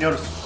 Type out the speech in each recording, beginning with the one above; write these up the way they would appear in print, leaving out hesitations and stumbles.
やるっす。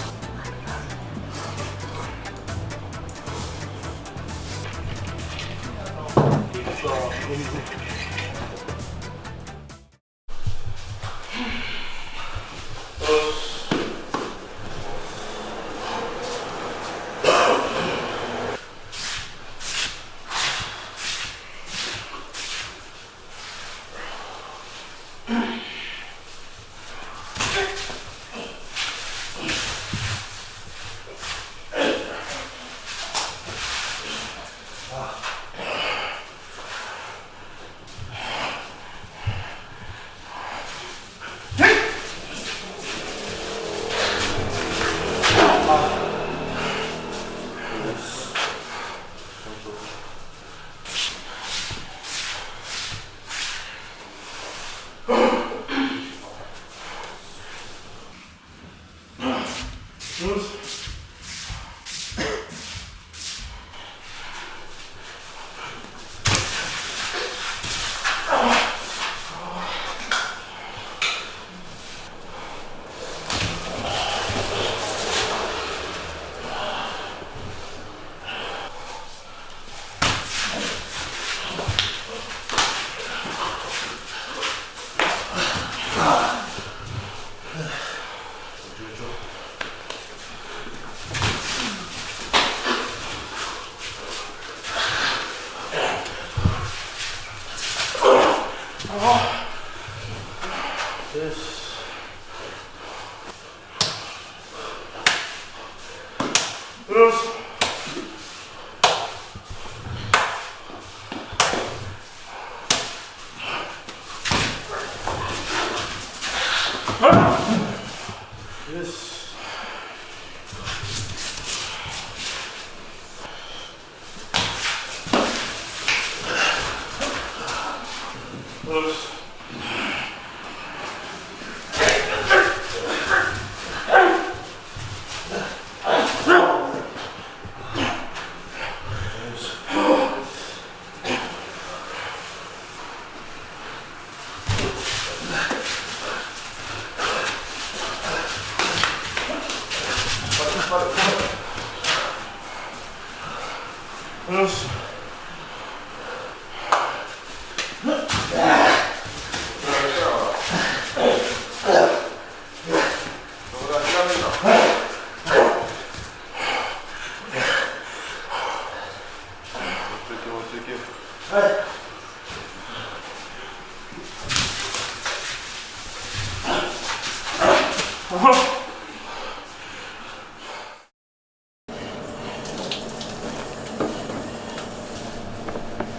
よし。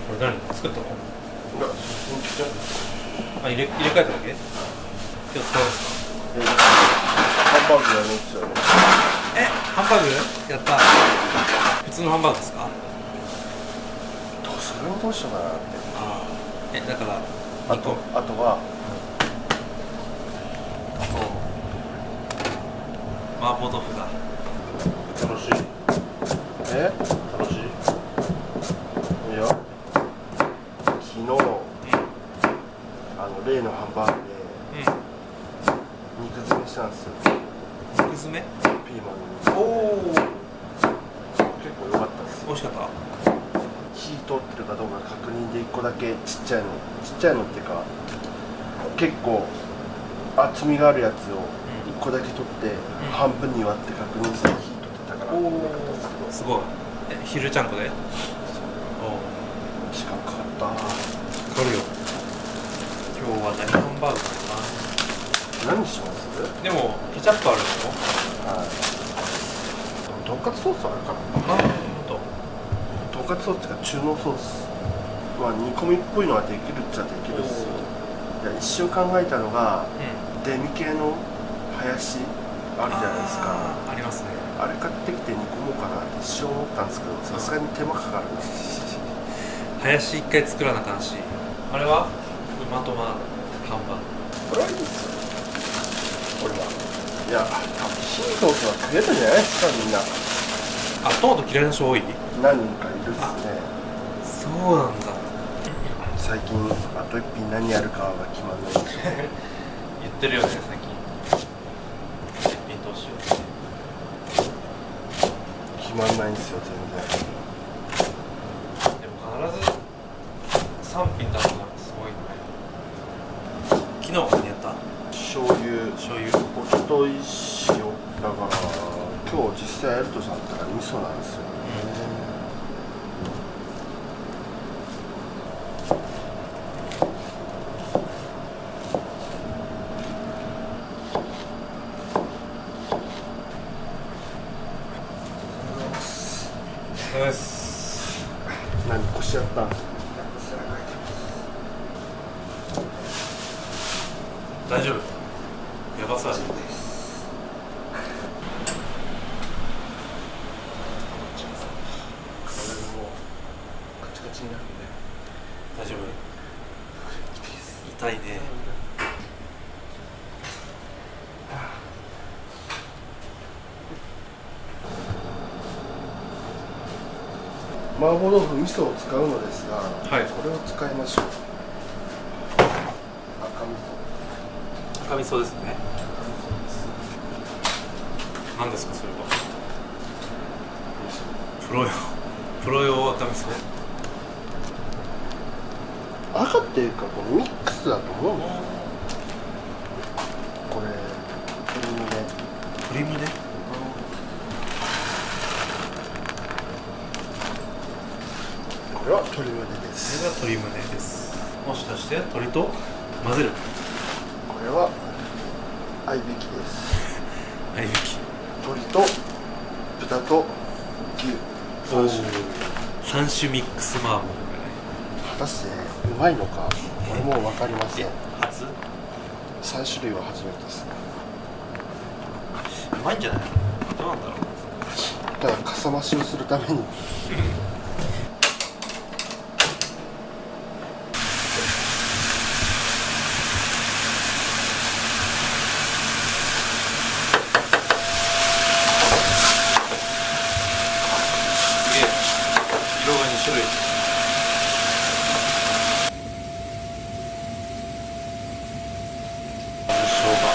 これ何作ったの？入れ替えただけ？今日使うんですか？ハンバーグやるんですよね。ハンバーグやった。普通のハンバーグですか？それをどうしようかなって。だからあとは、麻婆豆腐だ。楽しい。楽しい。いや、昨日、例のハンバーグで、肉詰めしたんですよ。肉詰め？ピーマンに。結構良かったです。美味しかった。火通ってるかどうか確認で1個だけちっちゃいのっていうか、結構厚みがあるやつを1個だけ取って、半分に割って確認して火通ってたから良かったですけど。すごい。昼ちゃんこで？時間かかった。かかるよ。今日は何ハンバーグかな。何します？でもケチャップあるでしょ？はい。とんかつソースあるから。とんかつソースっていうか中濃ソース。まあ煮込みっぽいのはできるっちゃできるっす。一瞬考えたのが、デミ系のハヤシあるじゃないですか。ありますね。あれ買ってきて煮込もうかなって一瞬思ったんですけど、さすがに手間かかるな。ハヤシ一回作らなあかんし。あれは馬とまハンバーグ。これはいいですよ。これは。いや、多分火通すは食えたんじゃないですか、みんな。トマト嫌いな人多い？何人かいるっすね。そうなんだ。最近あと一品何やるかが決まんないんですよ。言ってるよね最近。一品どうしよう。決まんないんですよ全でも必ず3品出すのがすごいね。昨日は何やった？然醤油醤油。おととい塩だから今日実際やるとしたら味噌なんですよね、です。何腰やったん？大丈夫。やばさ。カチカチになるんで大丈夫。痛いね。麻婆豆腐味噌を使うのですが、はい。これを使いましょう。赤味噌ですね。何ですかそれは？プロ用赤味噌。赤っていうかこのミックスだと思うんですよ。これ鶏胸。これは鶏胸でこす。れが鶏胸です。もしかして鶏と混ぜる？これは合いびきです。合いびき。鶏と豚と牛3種ミックス麻婆。果たしてうまいのか俺も分かりません。初？う3種類は初めてです。まいんじゃない？どうなんだろう。ただかさ増しをするために色が2種類。生姜。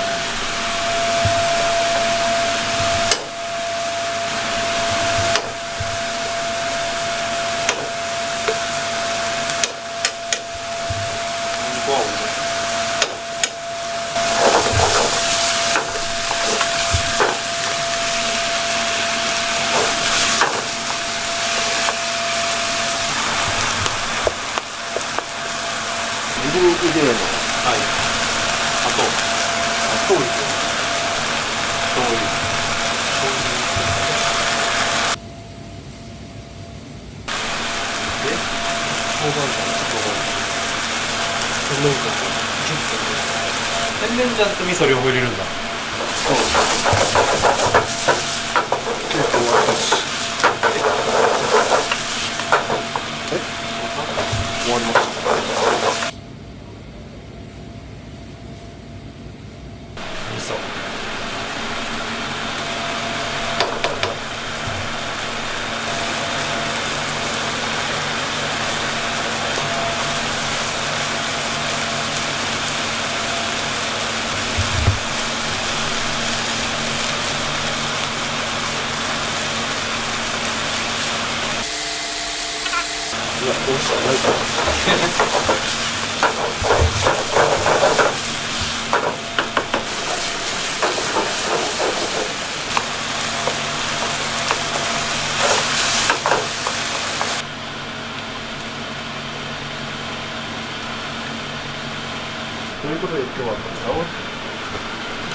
水に入れるの。はい。あとそうですよ。醤油。で、豆板醤。甜麺醤と味噌両方入れるんだ。そう結構私終わりました。味噌。いや、どうしたらないかな。ということで今日はこちらを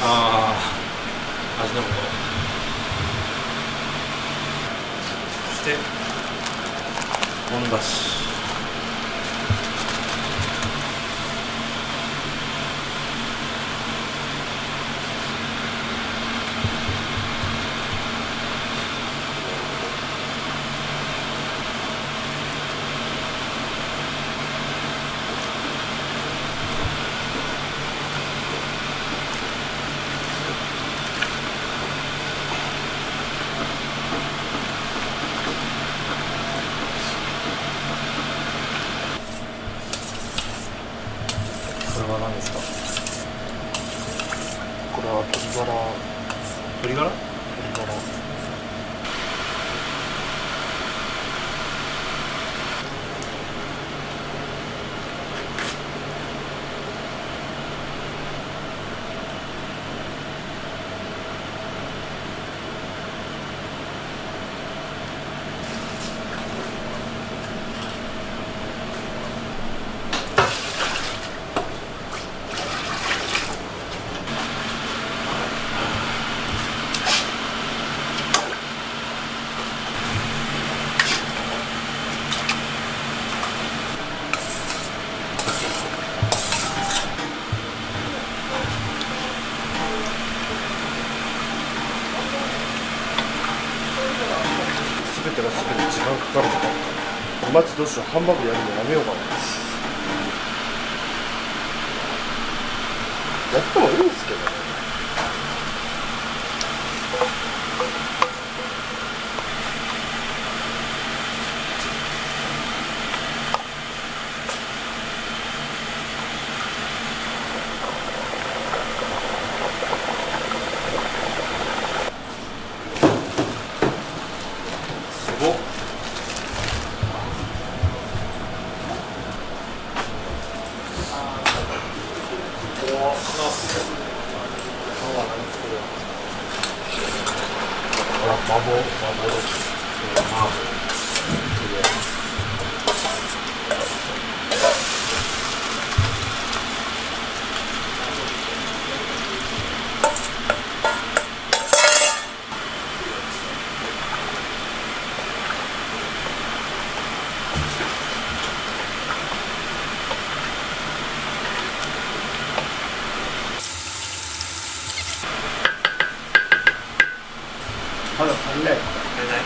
ああ、味の素。そして本だし。これは何ですか？これは鶏ガラ。鶏ガラ？鶏ガラ。マジどうしよう、ハンバーグやるのやめようかな。やってもいいんですけどね。すごっ。麻婆です。まだ足りない。足りない。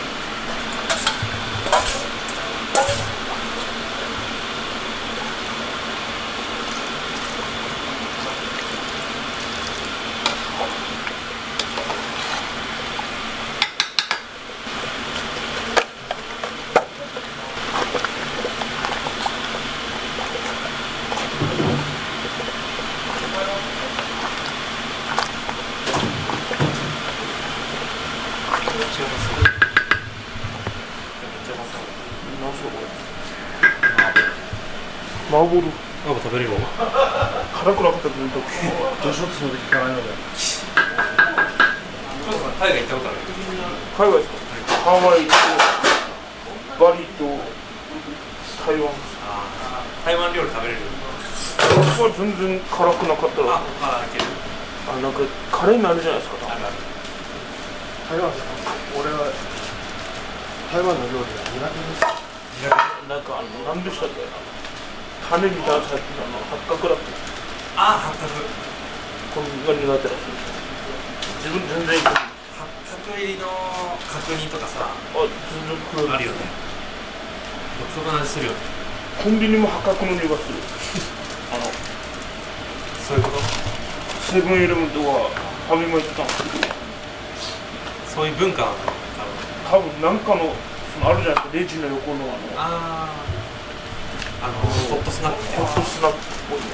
麻婆豆腐あ、食べれるの？辛くなかったらどうしようとするときいかないので。海外行ったことある？海外ですか？ハワイとバリと台湾です。台湾料理食べれる？僕は全然辛くなかったらいける。なんかカレーになるじゃないですか。あるある。台湾ですか？俺は台湾の料理が苦手です。なんか何でしたっけ？種みたいなやつ入ってたの八角だっけ？あ、八角。これが苦手らしい。自分全然いい。八角入りの角煮とかさ、全然食える。あるよね。独特な味するよね。コンビニも八角の匂いがする。そういうこと？セブンイレブンとかファミマ行ったんですけど、そういう文化なんだろうね、多分なんかのあるじゃないですか、レジの横のホットスナックみたいな。ホットスナックっぽいね。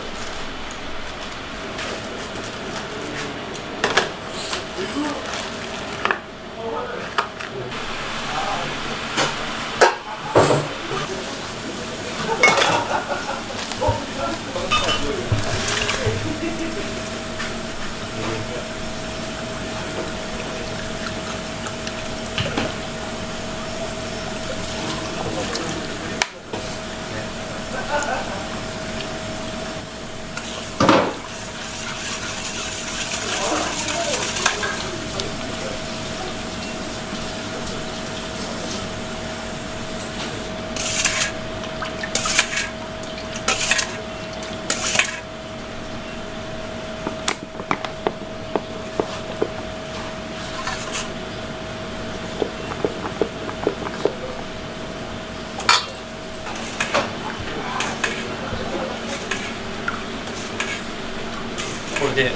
これで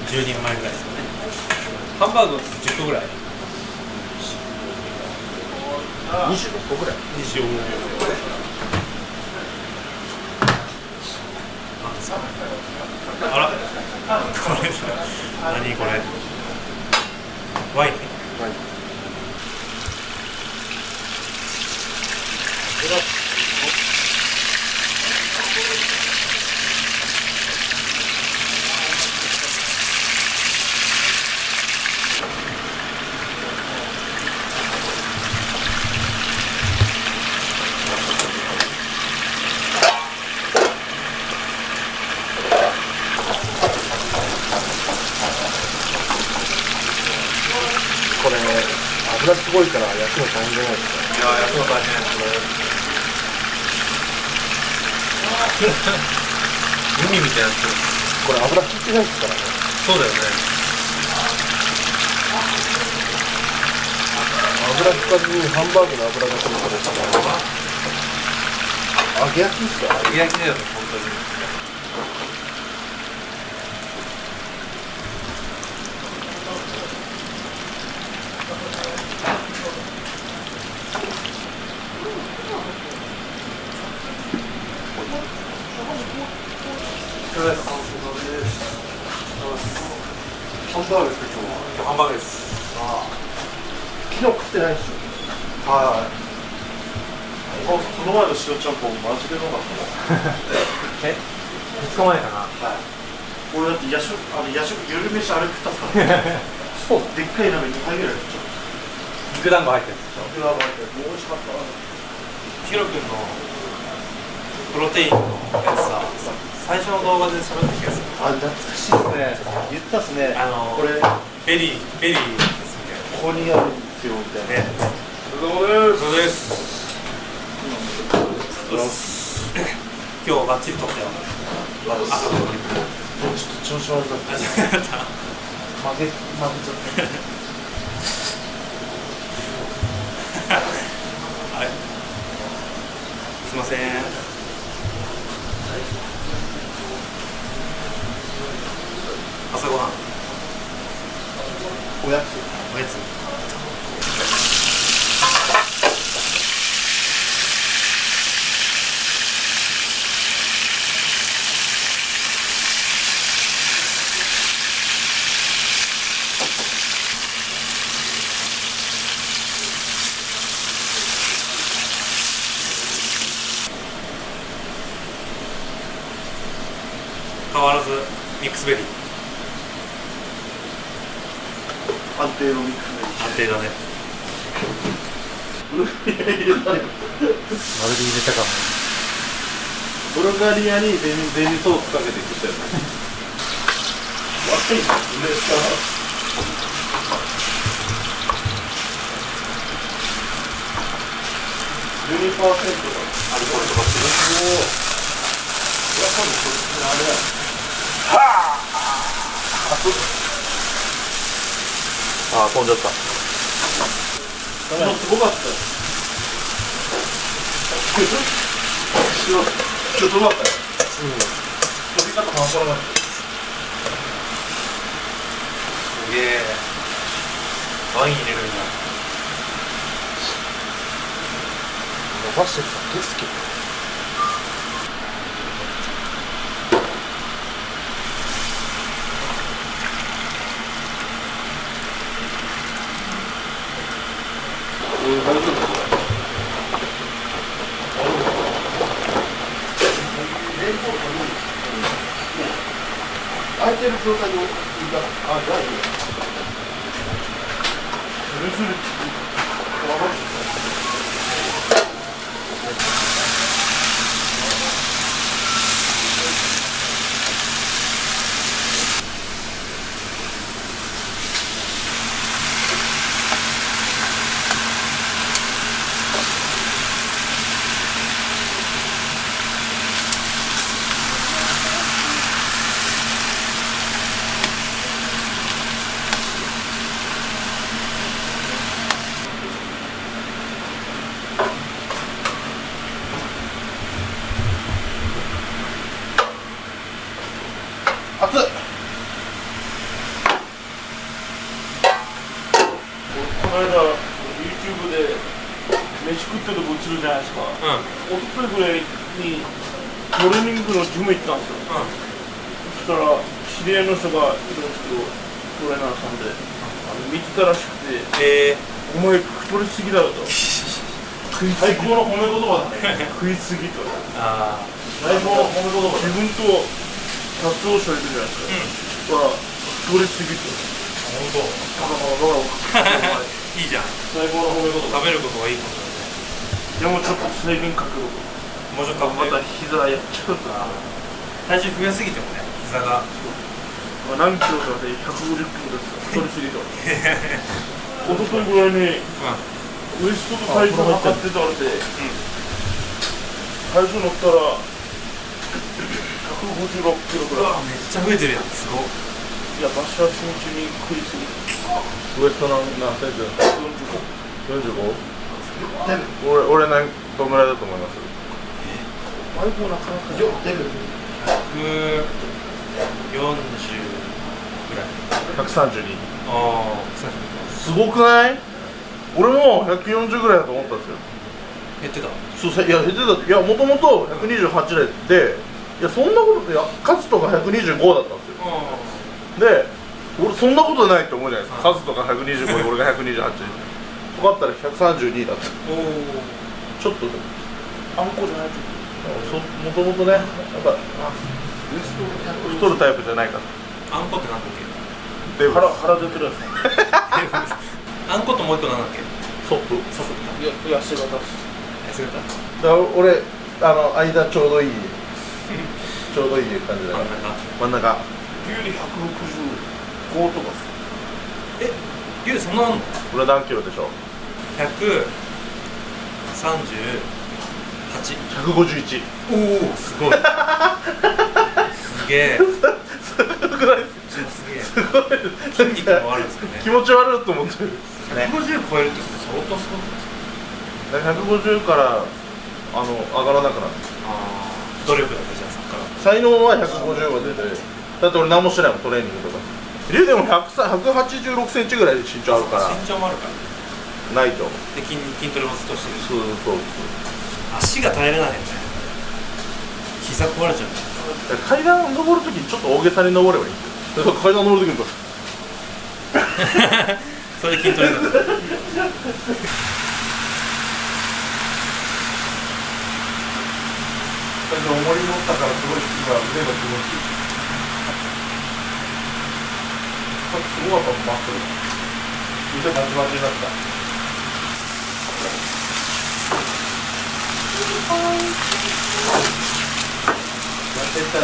10人前ぐらいですかね。ハンバーグ10個ぐらい。26個ぐらい。26個。あら、これ何これ？ワイン？はい。これ油すごいから焼くの大変じゃないですか。いやー、焼くの大変。海みたいになってる。これ油切ってないですからね。そうだよね。油引かずにハンバーグの油だけのこれですね。揚げ焼きっすか？揚げ焼きだよね、本当に。ハンバーグですか、今日は。ハンバーグです。昨日食ってないでしょ。はい。この前の塩ちゃんぽんマジでうまかったえ、2日前かな。はい。俺だって夜食夜飯あれ食ったっすから。そうでっかい鍋2杯ぐらい食っちゃう。肉団子入ってるんですよ。肉団子入ってる。もう美味しかったわ。ヒロ君のプロテインのやつさ、最初の動画で喋った気がする。あ、懐かしいですね。言ったっすね。これベリーですみたいな。ここにあるんですよみたいな。ね。お疲れ様です。そうです。今日バッチリ撮ったよ。朝の時。ちょっと調子悪かった。負けちゃった。はい。すいません。朝ごはん。おやつ。おやつ。変わらずミックスベリー。安定のミックスベリー。安定だね。まるで入れたかも。ブルガリアに紅ソースかけて食ったよね。悪いな、うれしさ。12%のアルコールとかする。おお。これは多分これあれだよ。はあ。あ、飛んじゃった。すごかったよ。ちょっとうまかったよ。飛び方半端なかった。すげえ。ワイン入れるんだ。伸ばしてるだけ好き。大丈夫かこれ。空いてる状態で置いたら、あ、じゃあいいよ。スルスルって分かる。熱っ。この間 YouTube で飯食ってるとこ映るじゃないですか。一昨日ぐらいにモーニングのジム行ったんですよ。そしたら知り合いの人がいるんですけど、トレーナーさんで見てたらしくて、お前太りすぎだよと。最高の褒め言葉だね。食いすぎと。最高の褒め言葉。自分と達夫者いるじゃないですか。太りすぎと。本当。いいじゃん。最高の褒め言葉。食べることがいいことでもちょっと制限かけろと。もうちょっとまた膝やっちゃうと。体重増やすぎてもね、膝が。何キロかで150キロですよ。太りすぎと。一昨日ぐらいにウエストと体重測ってたらで、体重乗ったら156キロぐらい。めっちゃ増えてるやん。すごい。いや、場所は気持ちに食いすぎ。ウエスト何サイズ？45？俺どのぐらいだと思います？アイコンなかなかよ出る140ぐらい。132ああ、すごくない？俺も140ぐらいだと思ったんですよ。減ってた。そういや減ってたって、いやもともと128で、いやそんなこと、いやカツとか125だったんですよ。で俺そんなことないって思うじゃないですか。カツとか125で俺が128で分かったら132だった。おお。ちょっとあんこじゃないともともとねやっぱ太るタイプじゃないから。あんこってなんだっけ？で腹出てるやつあんこともう一個なんだっけ？ソップ。そうだ。いや痩せ型っす忘れた。だから俺間ちょうどいいちょうどいい感じだから真ん中。牛で165とかっすえ、牛そんなあんの？俺何キロでしょう。138。151。おお、すごい。すげえ。すごくないですすげえ。筋肉もあるんですよね。気持ち悪いと思ってる。150超えるって相当すごくないですか？ 150から上がらなくなる。ああ、努力だったじゃん、そっから。才能は150が出て、だって俺何もしてないもん、トレーニングとか。リュウでも186センチぐらいで身長あるから身長もあるから。ないと。で、筋トレもずっとしてるし。そう足が耐えれないよね。膝壊れちゃう。階段登るときにちょっと大げさに登ればいいんだよ。階段登るときにそれで筋トレだ。重り持ったからすごい今腕が気持ちいい。さっきすごかったもん、マッスル腕バチバチになった。やってみたい。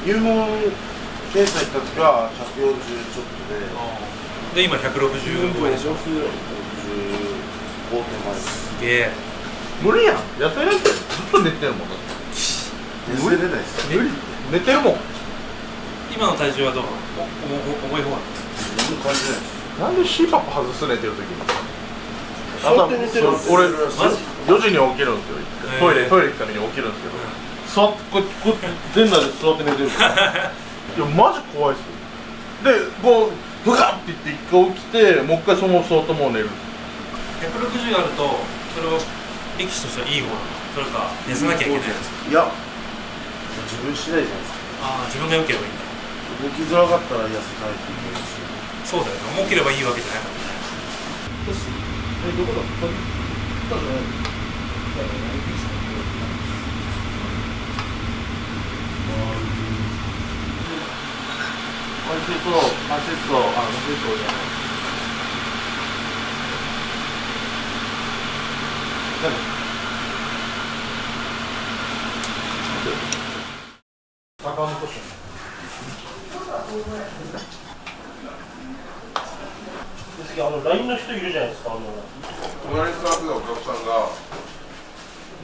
入門検査行った時は140ちょっとで、今165でしょ。165手前ですすげえ。無理やん。野菜なんてずっと寝てるもん。だって寝れないです無理。寝てるもん。今の体重はどう？重い方なの？全然感じないですなんで CPAP 外す寝てる時に。座って寝てるんです俺マジ4時に起きるんですよ。トイレ行くために起きるんですけど、座ってこう全裸で座って寝てるからいやマジ怖いっすよ。でこうふがって言って一回起きてもう一回そのまま座ってもう寝る。160あると、それを力士としてはいい方なの？それか寝さなきゃいけないやつ。いや自分次第じゃないですか。ああ、自分が良ければいいんだ。動きづらかったら痩せたいって言うしそうだよね。重ければいいわけじゃないもんね。どこだ美味しそう、美味しそう、美味しそうじゃない。高野古書。LINE の人いるじゃないですか。隣に座ってたお客さんが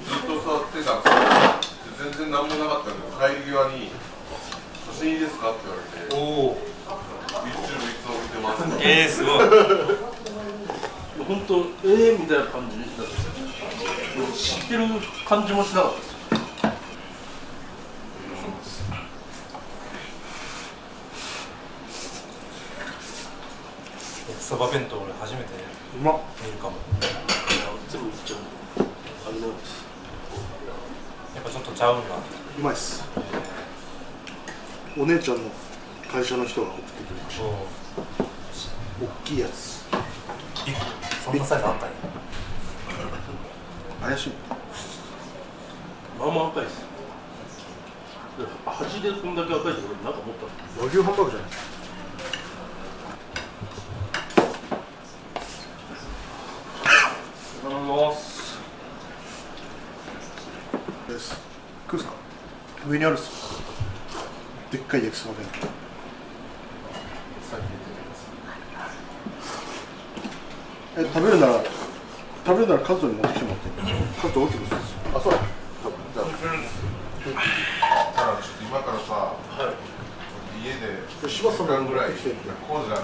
ずっと座ってたんですよ。全然何もなかったんで帰り際に「写真いいですか?」って言われておお。 YouTube いつも見てますってすごい。本当みたいな感じだった。知ってる感じもしなかったですよ。焼きそば弁当俺初めてうまっ。見るかも。全部いっちゃう。ありがとうございます。やっぱちょっとちゃうんだ。うまいっす。お姉ちゃんの会社の人が送ってくれました。大きいやつ。そんなサイズあったんや。怪しい。まあまあ赤いっす。端でこんだけ赤いってことなんか思った。和牛ハンバーグじゃない。おはようございます。です。食うっすか。上にあるっす。でっかい焼きそば弁当。食べるならカズに持ってきてもらっていい。カズ大きくするんですよ。あ、そうだ。多分じゃあちょっと今からさ、家で柴田さんもぐらい来てるこうじゃん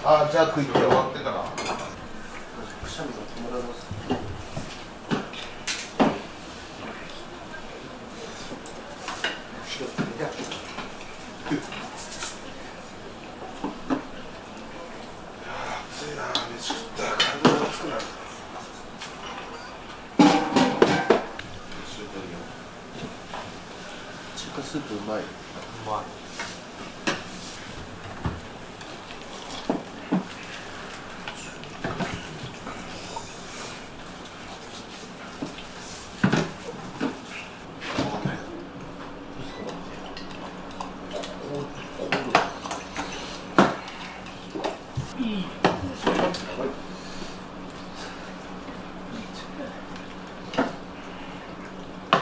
あ、じゃあ食い終わってからくしゃみが止まらないです暑いな、飯食ったら体が熱くなる中華スープうまい。うまい。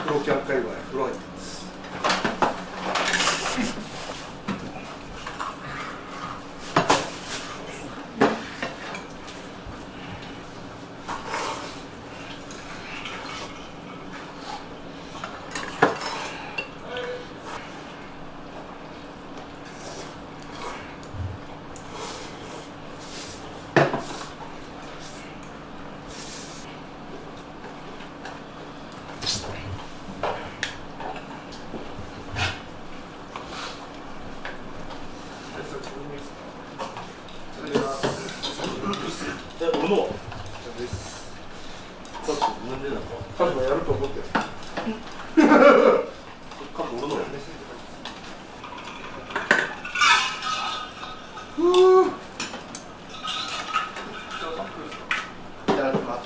プロキャン界隈風呂入ってます。うのなんでなんかカズマやると思ってカップ俺のいただきます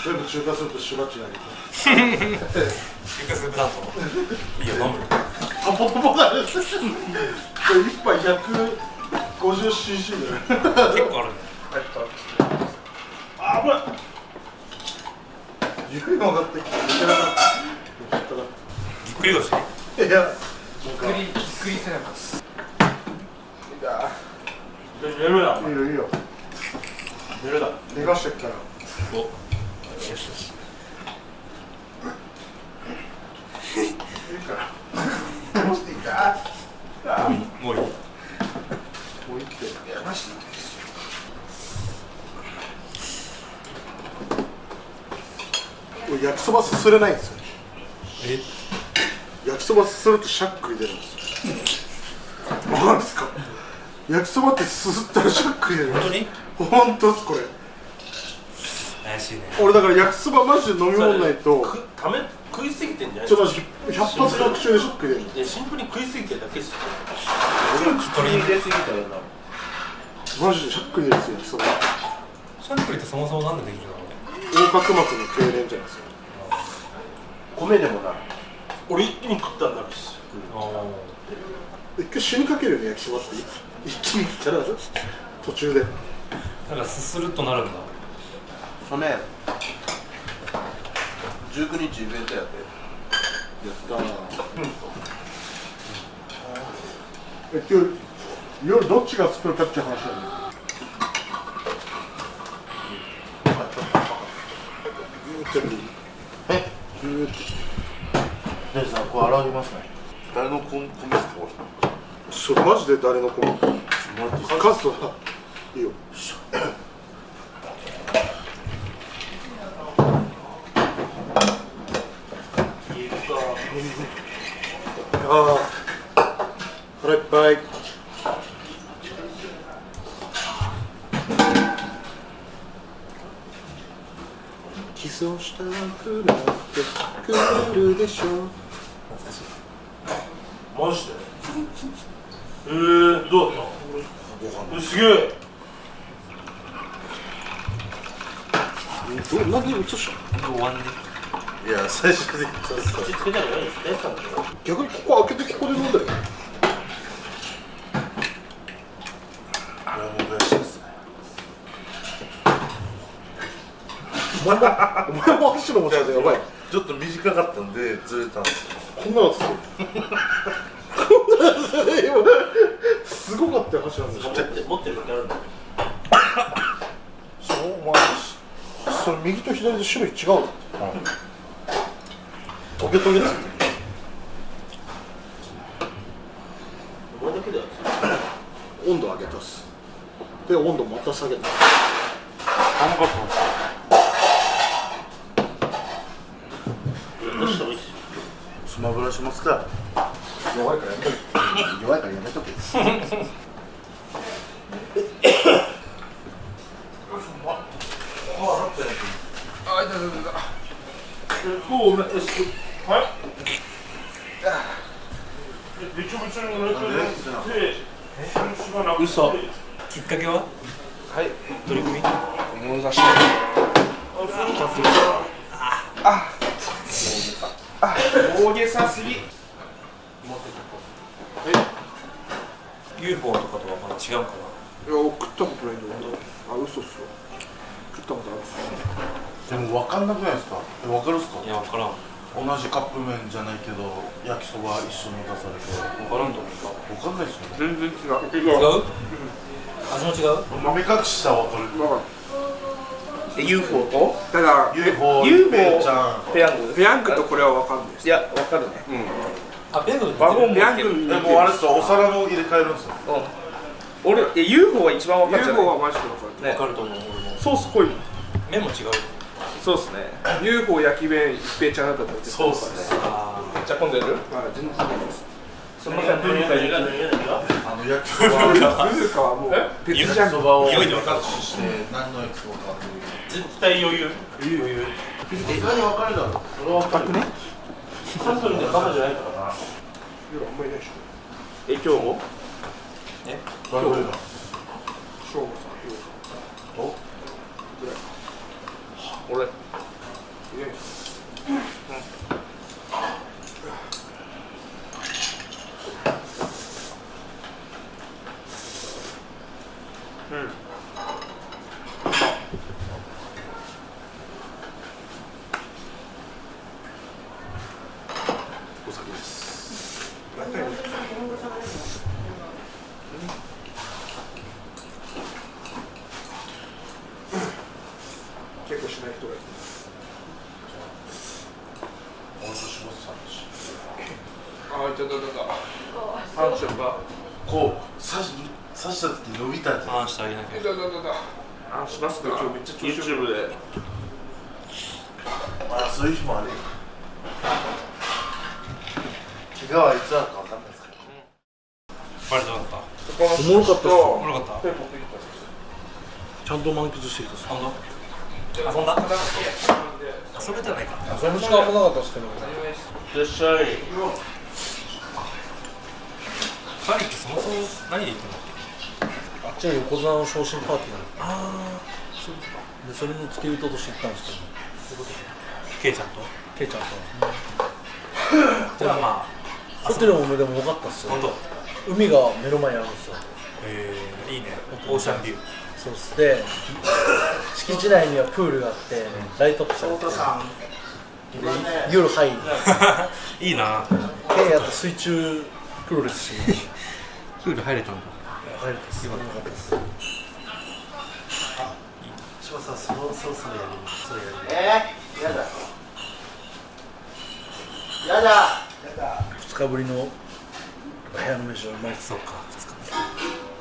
全部中華スープしばちがいて中華スープ担当いいよ、飲む。パポポポだねこれ1杯 150cc だよ結構あるね。あ、危ないゆっくり曲がってきて抜けなかったぎっくり腰。いやぎっくりせなかった。寝るな。いいよいいよ。寝るな。寝かしてっから。お、よしよし。いいから。もうしていいか。もういい。もういいって。いやマジで。俺焼きそばすすれないんですよ。え、焼きそばすするとしゃっくり出るんですよ。わかるんですか。焼きそばってすすったらしゃっくり出る。本当に？本当ですこれ。怪しいね。俺だから焼きそばマジで飲み物ないと食いすぎてんじゃないちょっとマジ100発100中でショックでる。いやシンプルに食いすぎてるだけっすよ取り入れすぎたよなマジでシャックリですよ焼きそば。シャックリってそもそもなんでできるのね。横隔膜の痙攣じゃないですか。米でもな俺一気に食ったんだろうし一回死にかけるよね焼きそばって一気に食ったら途中で。だからすするとなるんだ。そうね19日イベントやってやったー。今日夜どっちが作るかっていう話だよね。グーってやる。グーってでさこう洗いますね誰の米ですかそれマジで誰の子もカズといいよ。ああ腹いっぱい。キスをしたら来るって来るでしょ。マジでどうだったすげえなんで映したの。終わんね。いや最初に言ったんです口つけたら何してたんだよ逆にここ開けてここで飲んだよ。ラーメン返しですねお前も箸の持ち方やばい。ちょっと短かったんでずれたんですよこんなのつってる。すごかったよ箸なんでしょ。持ってるだけあるんだよそうお前それ右と左で種類違うの。トゲトゲついてる。これだけだよ温度上げたっす。で温度また下げた。甘かったどうしたらいいっすよスマブラしますか。弱いからやめとけ弱いからやめとけ嘘。きっかけは取り組み物差し大げさすぎ UFO とかとはまだ違うかいや食ったことないんだけどあ嘘っすよ食ったことあるっすでも分かんなくないですか。分かるっすかないや分からん同じカップ麺じゃないけど焼きそば一緒に出されて分からんと思う分かんないっすよね。全然違う違う味も違う豆隠ししたら分かる。わかる UFO とだから UFO ユーペイちゃん。ペヤングペヤングとこれはわかんないですいや、わかるねあペングワゴンペヤングに似てるもうあれっすよ、お皿も入れ替えるんですよ。俺、UFO が一番わかるじゃない UFO はマジでわかる分かると思う俺もソース濃い麺も違うそうっすね UFO 焼き麺一平ちゃんだったら絶対わかるあめっちゃ混んでるはい全然わかんないですすみません、何が焼きそば文化はもう別じゃんそばを匂いで分かるして何の焼きそばかっていう。絶対余裕意外に分かるだろ。それは分かるね。サントリーでバカじゃないからな夜あんまりいないでしょ今日も誰が正午さん夜さんとぐらい俺いないですお酒です。結構しない人がいるお寿司もさんし。ああいた反射がこう刺した時伸びたんじゃない。あしてあげなきゃいたあ、しますか今日めっちゃ調子よく YouTube であ、そういう日もあるよ。怪我はいつあるか分かんないですけど。バレどうだったおもろかったっすよ。おもろかったちゃんと満喫してきたっす。本当遊んだ遊べてないか遊ぶ時間もなかったですけど。いらっしゃいカリってそもそも何で行ったんだっあっちは横綱の昇進パーティーなんけああそういうことかで、それの付け人として行ったんですけど、ケイちゃんとケイちゃんと。じゃあまあホテルもでも良かったっすよ本。当海が目の前にあるんですよ。いいねオーシャンビューそうっす。で、敷地内にはプールがあって、ライトアップされて、で夜入り、いいなで、あと水中プロレスし、プール入れたんだ入れたっす。良かったっす。柴さん、そろそろやります。それやりやだ2日ぶりの部屋の飯はうまいっす。そうか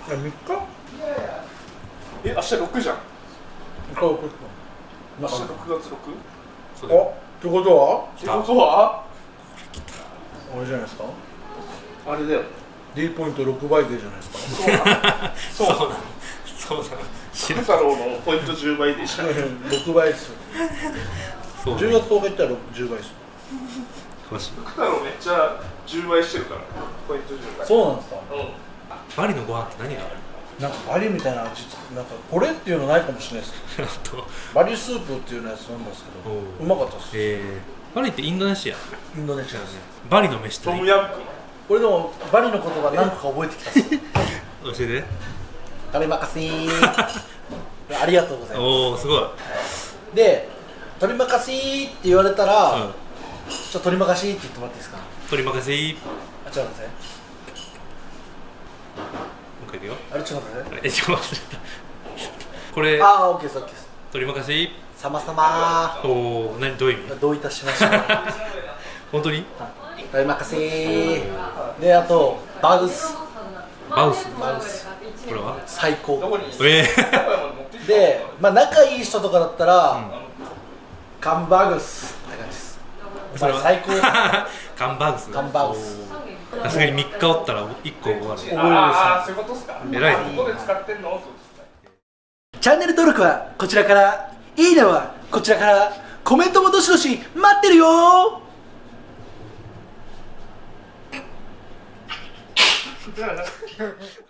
3日明日6じゃん顔送っ明日6月 6? そうだよってことはってことはあれじゃないですかあれだよ D ポイント6倍でじゃないですかそうだそうだ知らん太郎のポイント10倍でした6倍ですよそう10月10日行ったら10倍ですよ詳しい太郎めっちゃ10倍してるからポイント10倍そうなんですかバリのご飯って何があるなんかバリみたいな味なんかこれっていうのないかもしれないですけどバリスープっていうのやつなんですけどおううまかったですバリってインドネシアインドネシアですバリの飯って何トムヤム俺でもバリの言葉何個か覚えてきたっす教えてタレマカシーありがとうございまおおすごいすで取りまかしーって言われたら、うんちょっと取りまかしーって言ってもらっていいですか取り任せいいもあ、ちょっと待ってねう一回いくよあれちょっと待ってねちょっと忘れたこれあー、オッケーです、オッケーです取り任せいいさまさまおお何どういう意味どういたしました本当に取りまかしーで、あとバグスバウスこれは最高えで、まあ、仲いい人とかだったら、カンバーグスって感じですそれは最高カンバーグスカンバーグスさすがに3日おったら1個終わるああそういうことですか偉いねここで使ってんのチャンネル登録はこちらから、いいねはこちらから、コメントもどしどし待ってるよ